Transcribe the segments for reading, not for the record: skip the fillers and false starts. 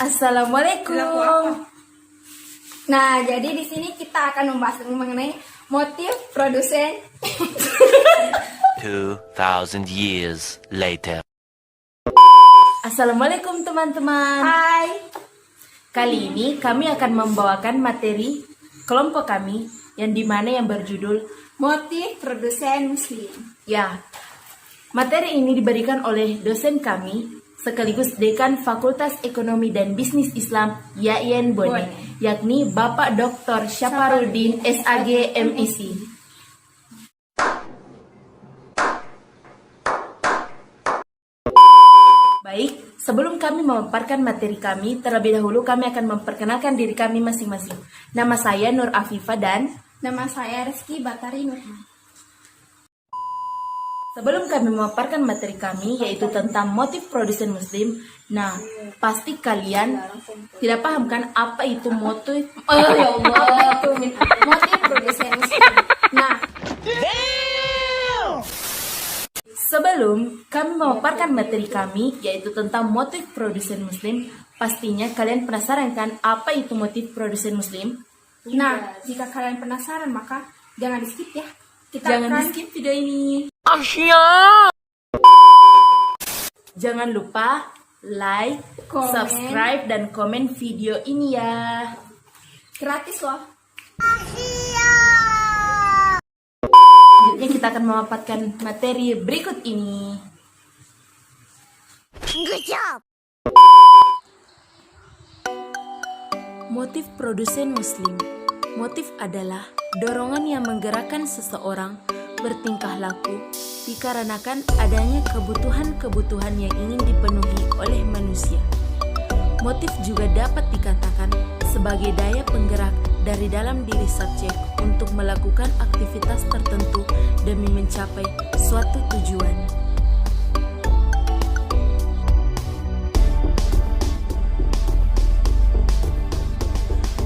Assalamualaikum. Nah, jadi di sini kita akan membahas mengenai motif produsen. 2000 years later. Assalamualaikum teman-teman. Hai. Kali ini kami akan membawakan materi kelompok kami yang berjudul Motif produsen muslim. ya. Materi ini diberikan oleh dosen kami sekaligus Dekan Fakultas Ekonomi dan Bisnis Islam YAIN Bone, yakni Bapak Dr. Syaparudin SAG MIC. Baik, sebelum kami memaparkan materi kami, terlebih dahulu kami akan memperkenalkan diri kami masing-masing. Nama saya Nur Afifa dan Nama saya Rizky Batari Nurman. sebelum kami memaparkan materi kami, yaitu tentang motif produsen muslim, nah, pasti kalian tidak paham kan apa itu motif? Ya Allah, apa itu motif produsen muslim? Nah, sebelum kami memaparkan materi kami, yaitu tentang motif produsen muslim, pastinya kalian penasaran kan apa itu motif produsen muslim? jika kalian penasaran maka jangan di skip ya. Jangan di skip video ini. Jangan lupa like, Komen. subscribe, dan komen video ini ya. Gratis loh. Selanjutnya kita akan memaparkan materi berikut ini. Motif produsen muslim. Motif adalah dorongan yang menggerakkan seseorang bertingkah laku dikarenakan adanya kebutuhan-kebutuhan yang ingin dipenuhi oleh manusia. Motif juga dapat dikatakan sebagai daya penggerak dari dalam diri subjek untuk melakukan aktivitas tertentu demi mencapai suatu tujuan.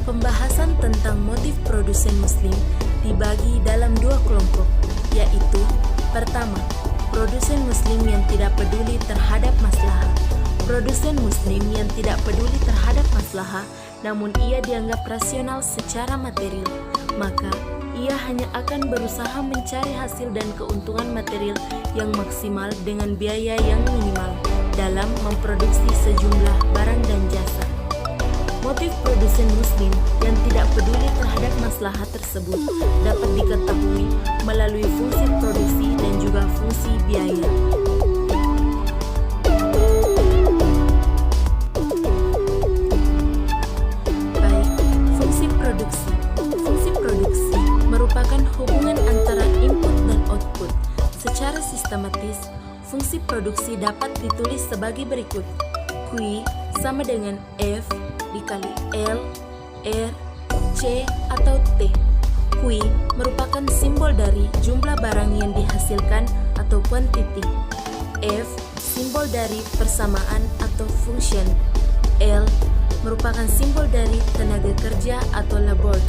Pembahasan tentang motif produsen muslim dibagi dalam dua kelompok, yaitu pertama, produsen muslim yang tidak peduli terhadap maslahah. Produsen muslim yang tidak peduli terhadap maslahah, namun ia dianggap rasional secara material, maka ia hanya akan berusaha mencari hasil dan keuntungan material yang maksimal dengan biaya yang minimal dalam memproduksi sejumlah barang dan jasa. Motif produsen muslim yang tidak peduli terhadap maslahah tersebut dapat diketahui melalui fungsi produksi dan juga fungsi biaya. Baik, fungsi produksi. Fungsi produksi merupakan hubungan antara input dan output. Secara sistematis, fungsi produksi dapat ditulis sebagai berikut. Q sama dengan F dikali L, R, C, atau T. Q merupakan simbol dari jumlah barang yang dihasilkan atau quantity. F simbol dari persamaan atau function. L merupakan simbol dari tenaga kerja atau labor.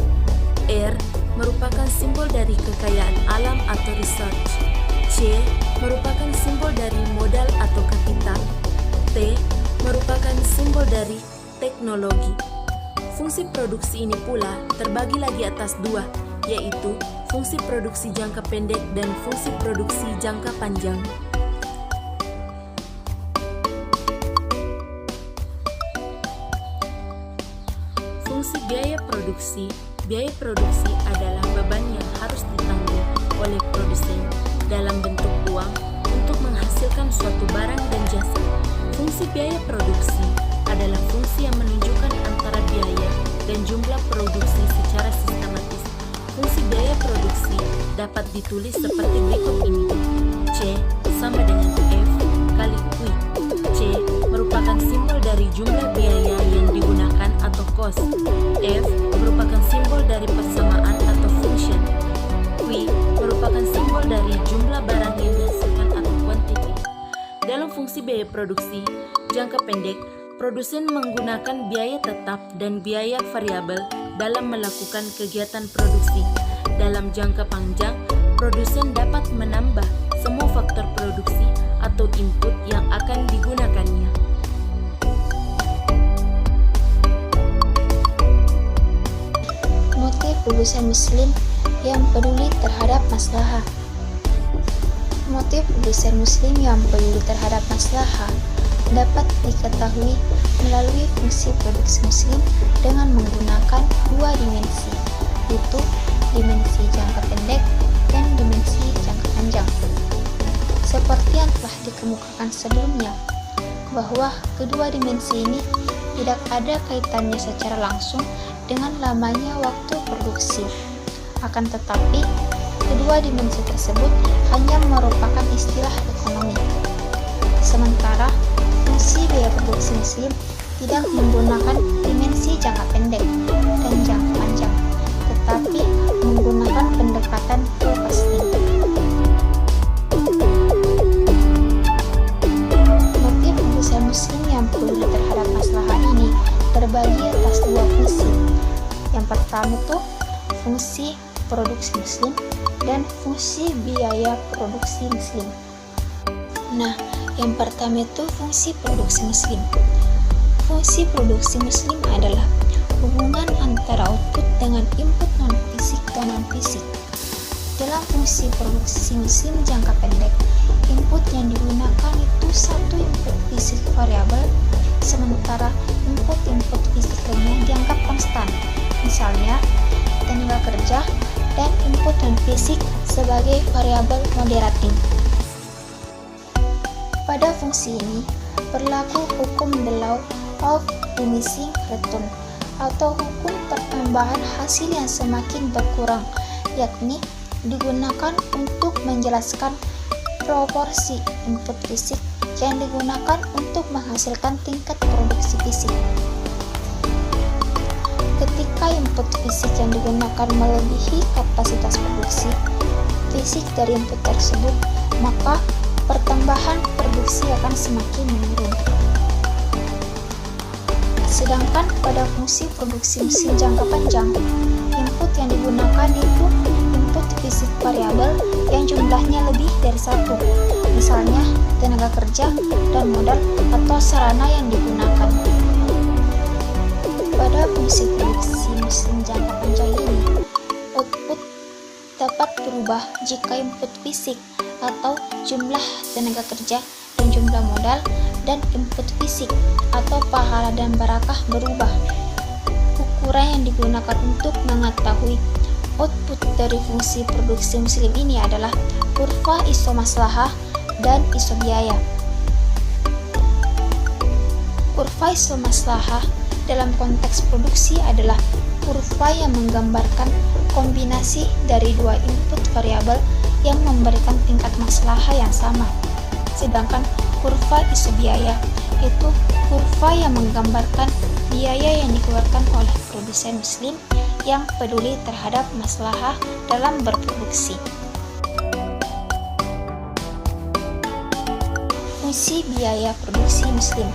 R merupakan simbol dari kekayaan alam atau research. C merupakan simbol dari modal atau kapital. T merupakan simbol dari teknologi. Fungsi produksi ini pula terbagi lagi atas dua, yaitu fungsi produksi jangka pendek dan fungsi produksi jangka panjang. Fungsi biaya produksi. Biaya produksi adalah beban yang harus ditanggung oleh produsen dalam bentuk uang untuk menghasilkan suatu barang dan jasa. Fungsi biaya produksi adalah fungsi yang menunjukkan antara biaya dan jumlah produksi secara sistematis. Fungsi biaya produksi dapat ditulis seperti berikut ini. C sama dengan F kali Q. C merupakan simbol dari jumlah biaya yang digunakan atau cost. F merupakan simbol dari persamaan atau function. Q merupakan simbol dari jumlah barang yang dihasilkan atau quantity. Dalam fungsi biaya produksi jangka pendek, produsen menggunakan biaya tetap dan biaya variabel dalam melakukan kegiatan produksi. Dalam jangka panjang, produsen dapat menambah semua faktor produksi atau input yang akan digunakannya. produsen muslim yang peduli terhadap maslahah. Motif produsen muslim yang peduli terhadap maslahah dapat diketahui melalui fungsi produksi muslim dengan menggunakan dua dimensi, yaitu dimensi jangka pendek dan dimensi jangka panjang. Seperti yang telah dikemukakan sebelumnya, bahwa kedua dimensi ini tidak ada kaitannya secara langsung dengan lamanya waktu produksi. Akan tetapi, kedua dimensi tersebut hanya merupakan istilah ekonomi. Sementara, fungsi biaya produksi muslim tidak menggunakan dimensi jangka pendek dan jangka panjang, tetapi menggunakan pendekatan forecasting. Motif produsen muslim yang peduli terhadap maslahah ini terbagi atas dua fungsi. Yang pertama itu fungsi produksi muslim dan fungsi biaya produksi muslim. Nah, yang pertama itu fungsi produksi muslim. Fungsi produksi muslim adalah hubungan antara output dengan input non-fisik dan non-fisik. Dalam fungsi produksi muslim jangka pendek, input yang digunakan itu satu input fisik variabel, sementara input fisik lainnya dianggap konstan, misalnya tenaga kerja, dan input non-fisik sebagai variabel moderating. Pada fungsi ini, berlaku hukum the law of diminishing return atau hukum pertambahan hasil yang semakin berkurang, yakni digunakan untuk menjelaskan proporsi input fisik yang digunakan untuk menghasilkan tingkat produksi fisik. Ketika input fisik yang digunakan melebihi kapasitas produksi fisik dari input tersebut, maka pertambahan produksi akan semakin menurun. Sedangkan pada fungsi produksi muslim jangka panjang, input yang digunakan itu input fisik variabel yang jumlahnya lebih dari satu, misalnya tenaga kerja dan modal atau sarana yang digunakan. Pada fungsi produksi muslim jangka panjang ini, output dapat berubah jika input fisik atau jumlah tenaga kerja dan jumlah modal dan input fisik atau pahala dan barakah berubah. Ukuran yang digunakan untuk mengetahui output dari fungsi produksi muslim ini adalah kurva iso maslahah dan iso biaya. Kurva iso maslahah dalam konteks produksi adalah kurva yang menggambarkan kombinasi dari dua input variabel yang memberikan tingkat maslahah yang sama. Sedangkan kurva iso biaya itu kurva yang menggambarkan biaya yang dikeluarkan oleh produsen muslim yang peduli terhadap maslahah dalam berproduksi. Fungsi biaya produksi muslim.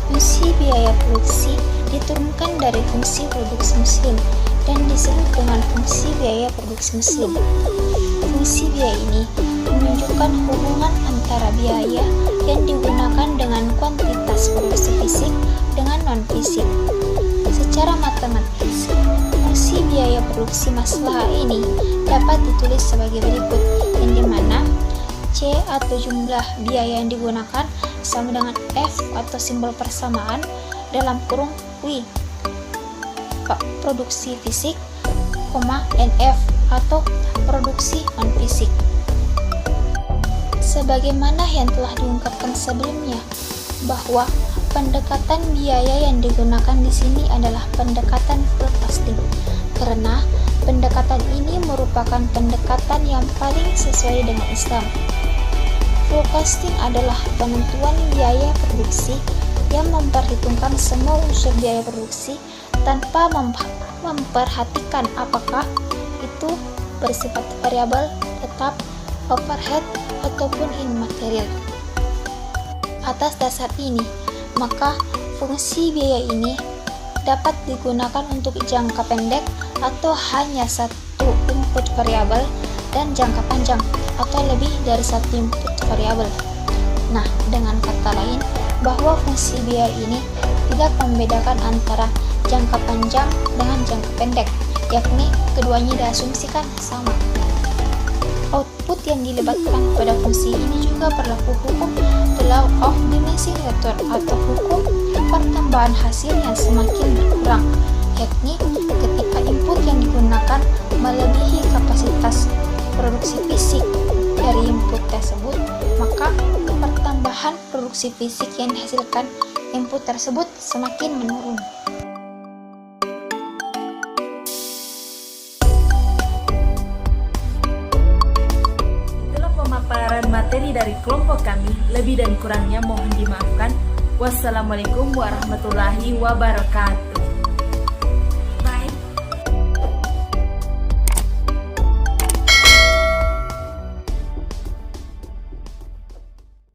Fungsi biaya produksi diturunkan dari fungsi produksi muslim dan disebut dengan fungsi biaya produksi muslim. Fungsi biaya ini menunjukkan hubungan antara biaya yang digunakan dengan kuantitas produksi fisik dengan non-fisik. Secara matematis, fungsi biaya produksi maslahah ini dapat ditulis sebagai berikut, yang dimana C atau jumlah biaya yang digunakan sama dengan F atau simbol persamaan dalam kurung W produksi fisik, NF atau produksi non-fisik. Sebagaimana yang telah diungkapkan sebelumnya, bahwa pendekatan biaya yang digunakan di sini adalah pendekatan forecasting, karena pendekatan ini merupakan pendekatan yang paling sesuai dengan Islam. Forecasting adalah penentuan biaya produksi yang memperhitungkan semua unsur biaya produksi tanpa memperhatikan apakah itu bersifat variabel, tetap, overhead, ataupun imaterial. Atas dasar ini, maka fungsi biaya ini dapat digunakan untuk jangka pendek atau hanya satu input variabel dan jangka panjang atau lebih dari satu input variabel. Nah, dengan kata lain, bahwa fungsi biaya ini tidak membedakan antara jangka panjang dengan jangka pendek, yakni keduanya diasumsikan sama. Output yang dilibatkan pada fungsi ini juga berlaku hukum the law of diminishing return atau hukum pertambahan hasil yang semakin berkurang, yakni ketika input yang digunakan melebihi kapasitas produksi fisik dari input tersebut, maka pertambahan produksi fisik yang dihasilkan input tersebut semakin menurun. Itulah pemaparan materi dari kelompok kami. Lebih dan kurangnya mohon dimaafkan. Wassalamualaikum warahmatullahi wabarakatuh.